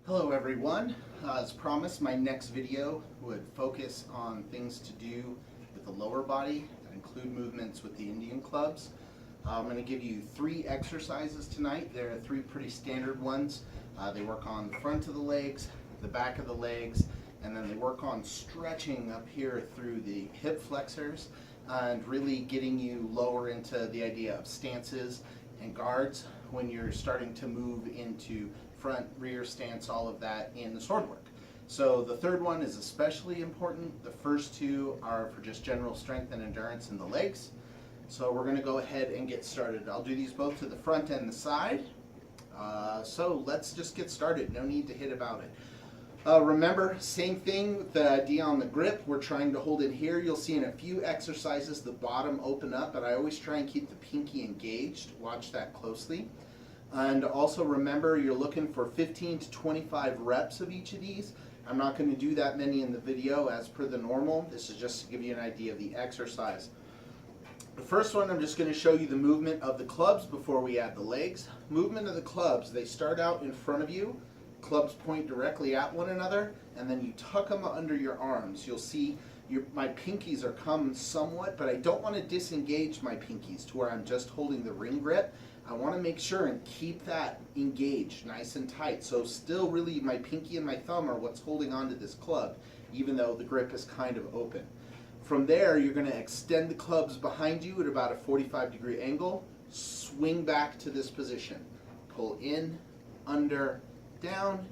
Hello everyone. As promised, my next video would focus on things to do with the lower body that include movements with the Indian clubs. I'm going to give you 3 exercises tonight. There are 3 pretty standard ones. They work on the front of the legs, the back of the legs, and then they work on stretching up here through the hip flexors and really getting you lower into the idea of stances and guards when you're starting to move into front, rear stance, all of that in the sword work. So the third one is especially important. The first 2 are for just general strength and endurance in the legs. So we're going to go ahead and get started. I'll do these both to the front and the side. So let's just get started. No need to hit about it. Remember, same thing, the idea on the grip. We're trying to hold it here. You'll see in a few exercises the bottom open up, but I always try and keep the pinky engaged. Watch that closely. And also remember, you're looking for 15 to 25 reps of each of these. I'm not going to do that many in the video as per the normal. This is just to give you an idea of the exercise. The first one, I'm just going to show you the movement of the clubs before we add the legs. Movement of the clubs, they start out in front of you. Clubs point directly at one another, and then you tuck them under your arms. You'll see my pinkies are come somewhat, but I don't want to disengage my pinkies to where I'm just holding the ring grip. I want to make sure and keep that engaged nice and tight. So still really my pinky and my thumb are what's holding onto this club, even though the grip is kind of open. From there, you're going to extend the clubs behind you at about a 45-degree angle, swing back to this position. Pull in, under, down,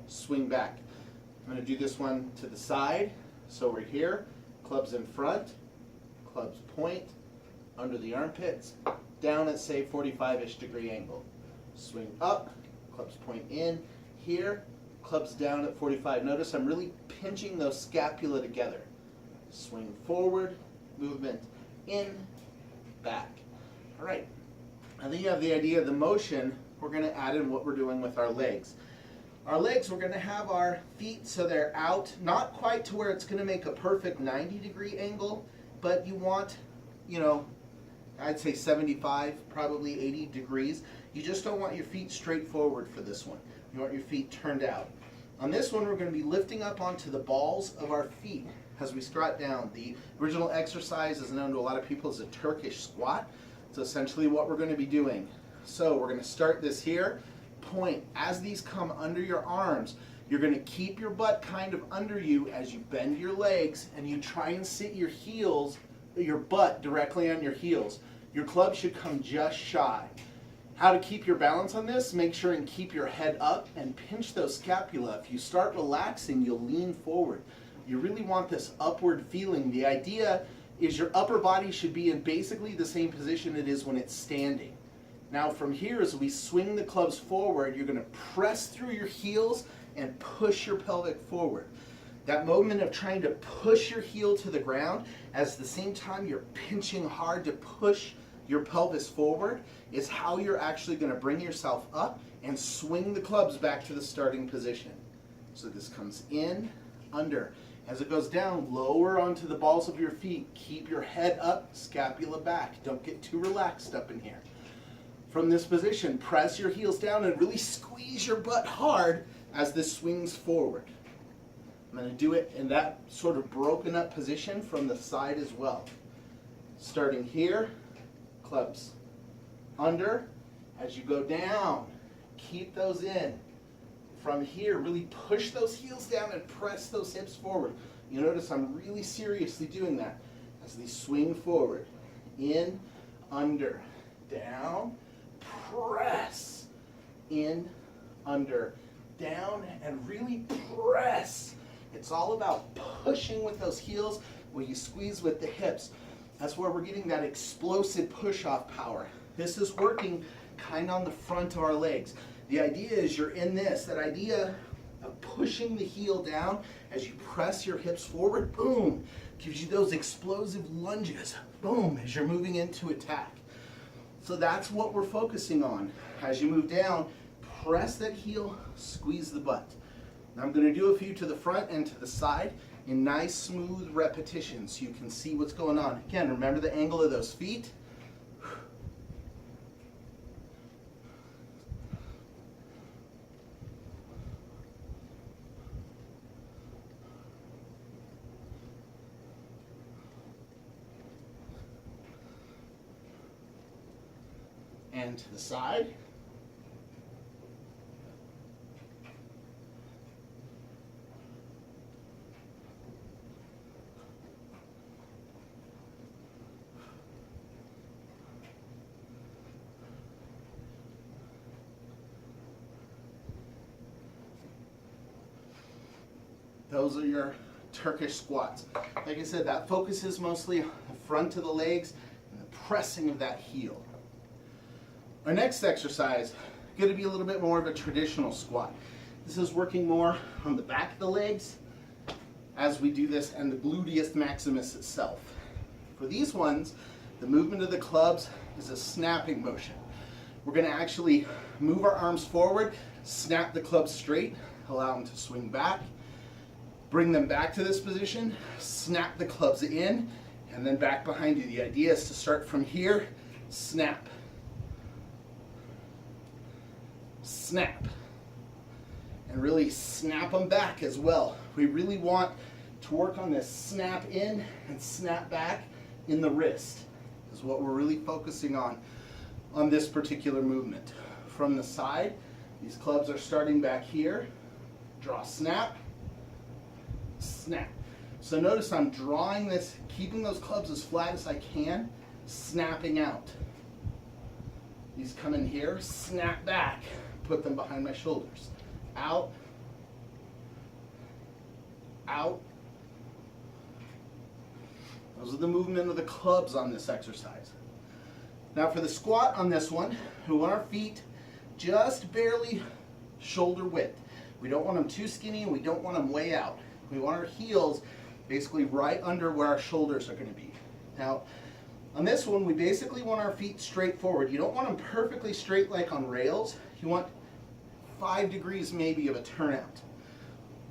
swing back. I'm going to do this one to the side. So we're here, clubs in front, clubs point, under the armpits, down at say 45-ish degree angle. Swing up, clubs point in, here, clubs down at 45. Notice I'm really pinching those scapula together. Swing forward, movement in, back. All right, and then you have the idea of the motion. We're going to add in what we're doing with our legs. Our legs, we're going to have our feet so they're out, not quite to where it's going to make a perfect 90-degree angle, but you want, I'd say 75, probably 80 degrees. You just don't want your feet straight forward for this one. You want your feet turned out. On this one, we're going to be lifting up onto the balls of our feet as we squat down. The original exercise is known to a lot of people as a Turkish squat. It's essentially what we're going to be doing. So we're going to start this here. Point. As these come under your arms, you're going to keep your butt kind of under you as you bend your legs and you try and sit your heels, your butt directly on your heels. Your club should come just shy. How to keep your balance on this? Make sure and keep your head up and pinch those scapula. If you start relaxing, you'll lean forward. You really want this upward feeling. The idea is your upper body should be in basically the same position it is when it's standing. Now from here, as we swing the clubs forward, you're going to press through your heels and push your pelvic forward. That moment of trying to push your heel to the ground, at the same time you're pinching hard to push your pelvis forward, is how you're actually going to bring yourself up and swing the clubs back to the starting position. So this comes in, under. As it goes down, lower onto the balls of your feet. Keep your head up, scapula back. Don't get too relaxed up in here. From this position, press your heels down and really squeeze your butt hard as this swings forward. I'm going to do it in that sort of broken up position from the side as well. Starting here, clubs under. As you go down, keep those in. From here, really push those heels down and press those hips forward. You notice I'm really seriously doing that as they swing forward. In, under, down, press, in, under, down, and really press. It's all about pushing with those heels when you squeeze with the hips. That's where we're getting that explosive push-off power. This is working kind of on the front of our legs. The idea is you're in this, that idea of pushing the heel down as you press your hips forward, boom, gives you those explosive lunges, boom, as you're moving into attack. So that's what we're focusing on. As you move down, press that heel, squeeze the butt. Now I'm going to do a few to the front and to the side in nice smooth repetitions so you can see what's going on. Again, remember the angle of those feet. and to the side. Those are your Turkish squats. Like I said, that focuses mostly on the front of the legs and the pressing of that heel. Our next exercise is going to be a little bit more of a traditional squat. This is working more on the back of the legs as we do this and the gluteus maximus itself. For these ones, the movement of the clubs is a snapping motion. We're going to actually move our arms forward, snap the clubs straight, allow them to swing back, bring them back to this position, snap the clubs in, and then back behind you. The idea is to start from here, snap, snap, and really snap them back as well. We really want to work on this snap in and snap back in the wrist is what we're really focusing on this particular movement. From the side, these clubs are starting back here, draw snap, snap. So notice I'm drawing this, keeping those clubs as flat as I can, snapping out. These come in here, snap back, put them behind my shoulders. Out, out. Those are the movement of the clubs on this exercise. Now for the squat on this one, we want our feet just barely shoulder width. We don't want them too skinny and we don't want them way out. We want our heels basically right under where our shoulders are going to be. Now, on this one, we basically want our feet straight forward. You don't want them perfectly straight like on rails. You want 5 degrees maybe of a turnout.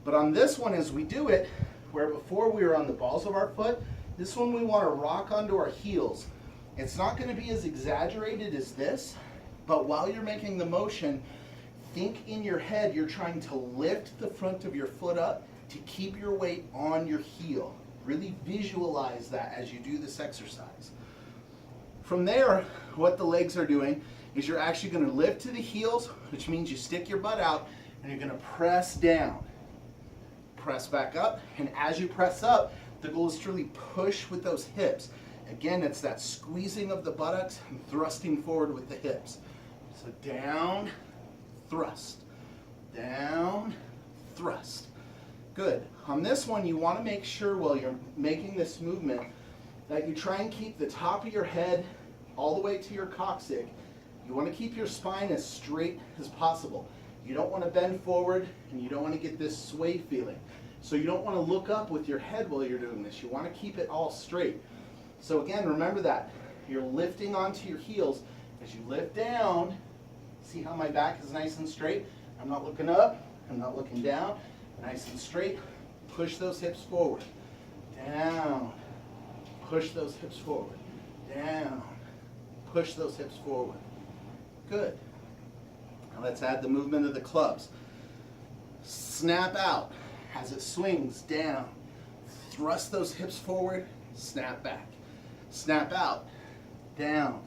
But on this one, as we do it, where before we were on the balls of our foot, this one we want to rock onto our heels. It's not going to be as exaggerated as this, but while you're making the motion, think in your head you're trying to lift the front of your foot up to keep your weight on your heel. Really visualize that as you do this exercise. From there, what the legs are doing is you're actually going to lift to the heels, which means you stick your butt out and you're going to press down. Press back up, and as you press up, the goal is to really push with those hips. Again, it's that squeezing of the buttocks and thrusting forward with the hips. So down, thrust, down, thrust. Good. On this one, you want to make sure while you're making this movement that you try and keep the top of your head all the way to your coccyx. You want to keep your spine as straight as possible. You don't want to bend forward and you don't want to get this sway feeling. So you don't want to look up with your head while you're doing this. You want to keep it all straight. So again, remember that. You're lifting onto your heels. As you lift down, see how my back is nice and straight? I'm not looking up, I'm not looking down. Nice and straight. Push those hips forward. Down. Push those hips forward. Down. Push those hips forward. Good. Now let's add the movement of the clubs. Snap out as it swings down. Thrust those hips forward. Snap back. Snap out. Down.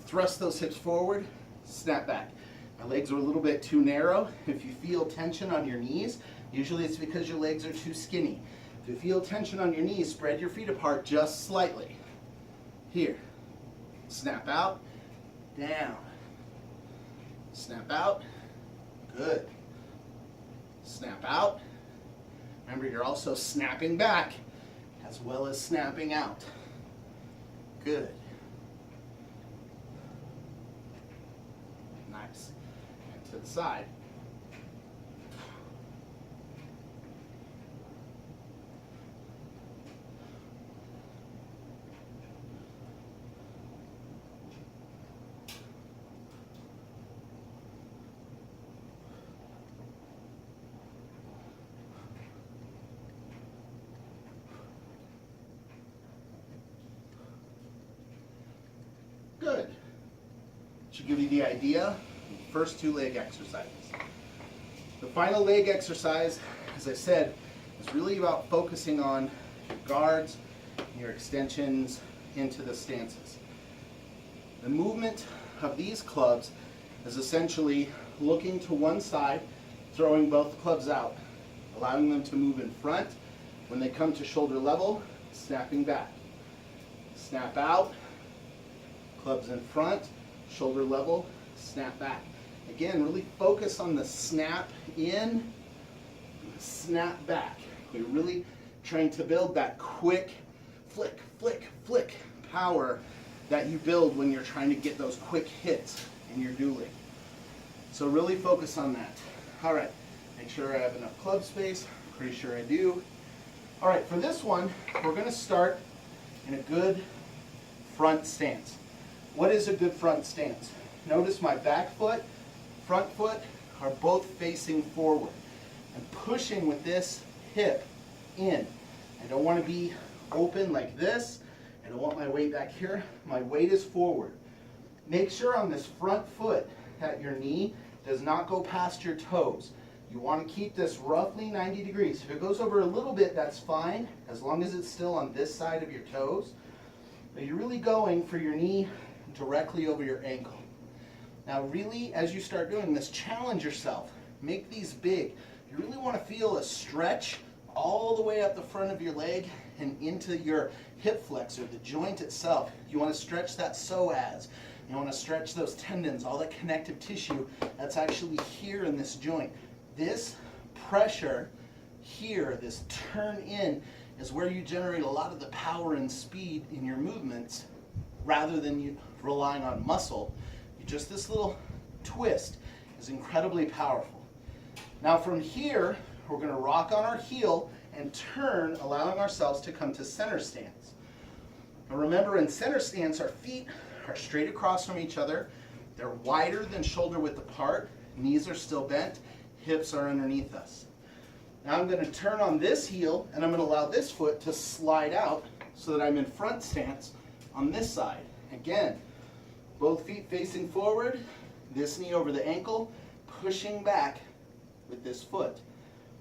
Thrust those hips forward. Snap back. My legs are a little bit too narrow. If you feel tension on your knees, usually it's because your legs are too skinny. If you feel tension on your knees, spread your feet apart just slightly. Here. Snap out. Down. Snap out. Good. Snap out. Remember, you're also snapping back as well as snapping out. Good. Nice. And to the side. Good. Should give you the idea. First 2 leg exercises. The final leg exercise, as I said, is really about focusing on your guards, your extensions into the stances. The movement of these clubs is essentially looking to one side, throwing both clubs out, allowing them to move in front. When they come to shoulder level, snapping back. Snap out, clubs in front, shoulder level, snap back. Again, really focus on the snap in, snap back. We're really trying to build that quick flick, flick, flick power that you build when you're trying to get those quick hits in your dueling. So really focus on that. All right, make sure I have enough club space. Pretty sure I do. All right, for this one, we're going to start in a good front stance. What is a good front stance? Notice my back foot, front foot are both facing forward. I'm pushing with this hip in. I don't want to be open like this. I don't want my weight back here. My weight is forward. Make sure on this front foot that your knee does not go past your toes. You want to keep this roughly 90 degrees. If it goes over a little bit, that's fine, as long as it's still on this side of your toes. But you're really going for your knee directly over your ankle. Now really, as you start doing this, challenge yourself. Make these big. You really want to feel a stretch all the way up the front of your leg and into your hip flexor, the joint itself. You want to stretch that psoas. You want to stretch those tendons, all that connective tissue that's actually here in this joint. This pressure here, this turn in, is where you generate a lot of the power and speed in your movements rather than you relying on muscle. Just this little twist is incredibly powerful. Now from here, we're going to rock on our heel and turn, allowing ourselves to come to center stance. Now remember, in center stance, our feet are straight across from each other. They're wider than shoulder width apart. Knees are still bent. Hips are underneath us. Now I'm going to turn on this heel and I'm going to allow this foot to slide out so that I'm in front stance on this side. Again, both feet facing forward, this knee over the ankle, pushing back with this foot.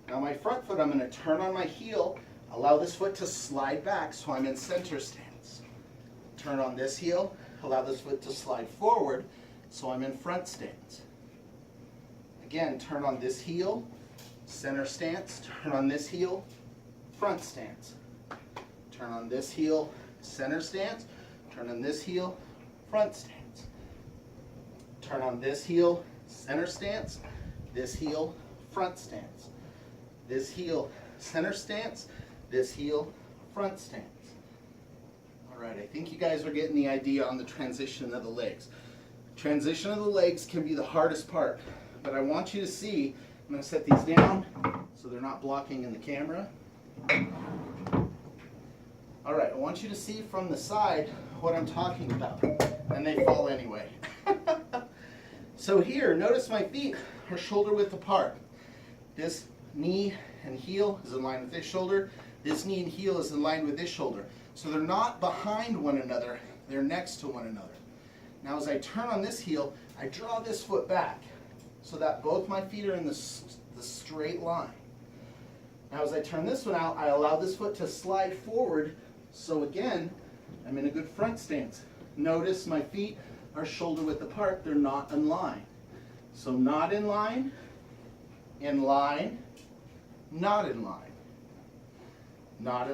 Now my front foot, I'm going to turn on my heel, allow this foot to slide back so I'm in center stance. Turn on this heel, allow this foot to slide forward so I'm in front stance. Again, turn on this heel, center stance, turn on this heel, front stance. Turn on this heel, center stance, turn on this heel, front stance. Turn on this heel, center stance, this heel, front stance. This heel, center stance, this heel, front stance. All right, I think you guys are getting the idea on the transition of the legs. Transition of the legs can be the hardest part, but I want you to see, I'm going to set these down so they're not blocking in the camera. All right, I want you to see from the side what I'm talking about, and they fall anyway. So here, notice my feet are shoulder width apart. This knee and heel is in line with this shoulder. This knee and heel is in line with this shoulder. So they're not behind one another, they're next to one another. Now as I turn on this heel, I draw this foot back so that both my feet are in the straight line. Now as I turn this one out, I allow this foot to slide forward, so again, I'm in a good front stance. Notice my feet are shoulder width apart, they're not in line. So not in line, not in line. Not in line, not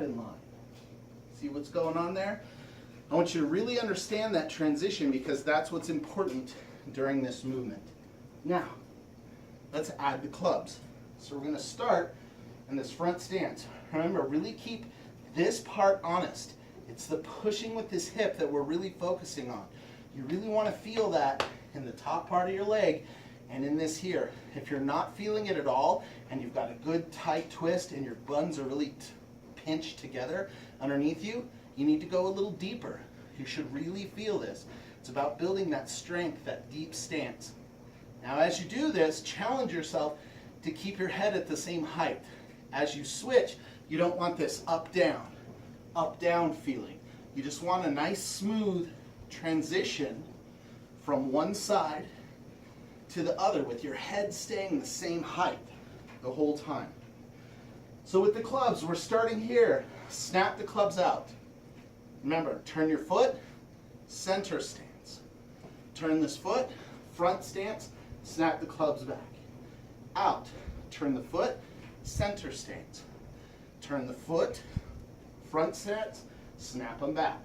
in line. See what's going on there? I want you to really understand that transition because that's what's important during this movement. Now, let's add the clubs. So we're going to start in this front stance. Remember, really keep this part honest. It's the pushing with this hip that we're really focusing on. You really want to feel that in the top part of your leg and in this here. If you're not feeling it at all and you've got a good tight twist and your buns are really pinched together underneath you, you need to go a little deeper. You should really feel this. It's about building that strength, that deep stance. Now as you do this, challenge yourself to keep your head at the same height. As you switch, you don't want this up-down feeling. You just want a nice smooth transition from one side to the other with your head staying the same height the whole time. So with the clubs, we're starting here. Snap the clubs out. Remember, turn your foot, center stance. Turn this foot, front stance, snap the clubs back. Out, turn the foot, center stance. Turn the foot, front stance, snap them back.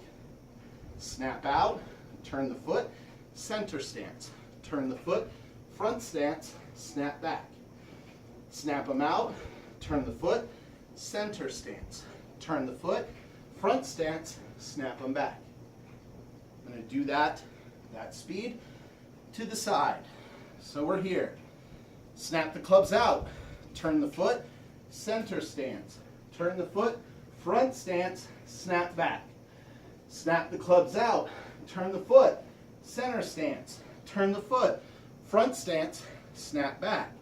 Snap out, turn the foot, center stance. Turn the foot, front stance, snap back. Snap them out, turn the foot, center stance. Turn the foot, front stance, snap them back. I'm going to do that speed to the side. So we're here. Snap the clubs out, turn the foot, center stance. Turn the foot, front stance, snap back. Snap the clubs out, turn the foot, center stance. Turn the foot, front stance, snap back.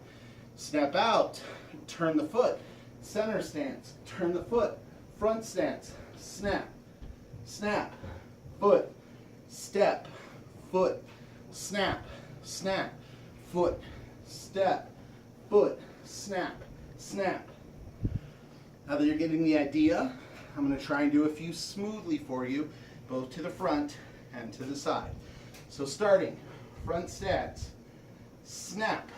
Snap out, turn the foot, center stance. Turn the foot, front stance, snap, snap, foot, step, foot, snap, snap, foot, step, foot, snap, snap. Now that you're getting the idea, I'm going to try and do a few smoothly for you, both to the front and to the side. So starting, front stance, snap.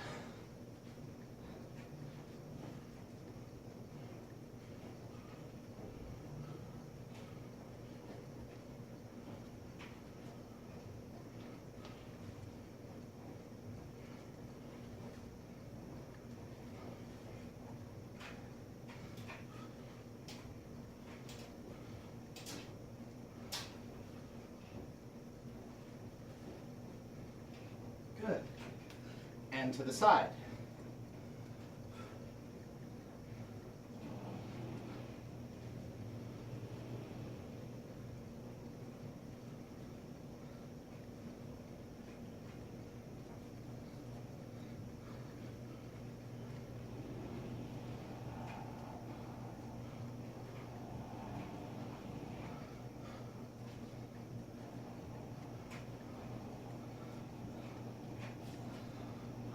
Good. And to the side.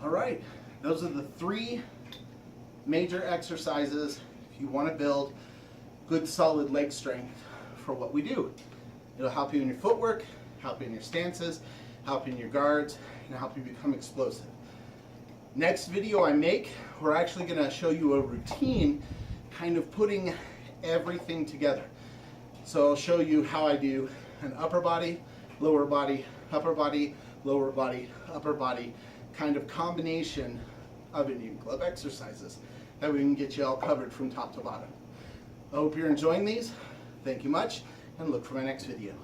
All right, those are the 3 major exercises if you want to build good solid leg strength for what we do. It'll help you in your footwork, help you in your stances, help you in your guards, and help you become explosive. Next video I make, we're actually going to show you a routine kind of putting everything together. So I'll show you how I do an upper body, lower body, upper body, lower body, upper body, kind of combination of Indian club exercises that we can get you all covered from top to bottom. I hope you're enjoying these. Thank you much, and look for my next video.